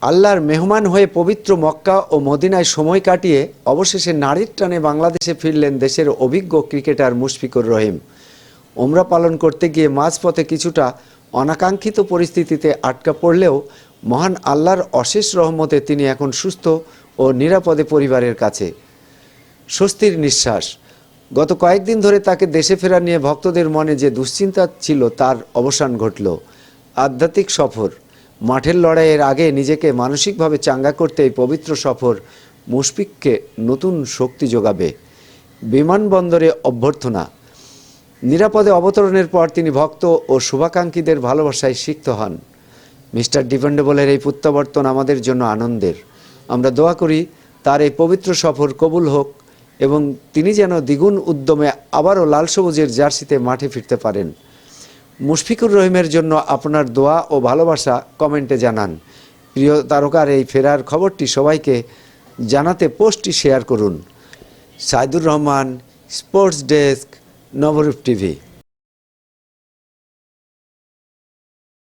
আল্লাহর মেহমান হয়ে পবিত্র মক্কা ও মদিনায় সময় কাটিয়ে অবশেষে নারীর টানে বাংলাদেশে ফিরলেন দেশের অভিজ্ঞ ক্রিকেটার মুশফিকুর রহিম। ওমরা পালন করতে গিয়ে মাঝপথে কিছুটা অনাকাঙ্ক্ষিত পরিস্থিতিতে আটকা পড়লেও মহান আল্লাহর অশেষ রহমতে তিনি এখন সুস্থ ও নিরাপদে পরিবারের কাছে। স্বস্তির নিঃশ্বাস। গত কয়েকদিন ধরে তাকে দেশে ফেরা নিয়ে ভক্তদের মনে যে দুশ্চিন্তা ছিল তার অবসান ঘটল। আধ্যাত্মিক সফর, মাঠের লড়াইয়ের আগে নিজেকে মানসিকভাবে চাঙ্গা করতে এই পবিত্র সফর মুশফিককে নতুন শক্তি যোগাবে। বিমানবন্দরে অভ্যর্থনা। নিরাপদে অবতরণের পর তিনি ভক্ত ও শুভাকাঙ্ক্ষীদের ভালোবাসায় সিক্ত হন। মিস্টার ডিপেন্ডেবলের এই প্রত্যাবর্তন আমাদের জন্য আনন্দের। আমরা দোয়া করি তার এই পবিত্র সফর কবুল হোক এবং তিনি যেন দ্বিগুণ উদ্যমে আবারও লাল সবুজের জার্সিতে মাঠে ফিরতে পারেন। মুশফিকুর রহিমের জন্য আপনার দোয়া ও ভালোবাসা কমেন্টে জানান। প্রিয় তারকার এই ফেরার খবরটি সবাইকে জানাতে পোস্টটি শেয়ার করুন। সাইদুর রহমান, স্পোর্টস ডেস্ক, নবরূপ টিভি।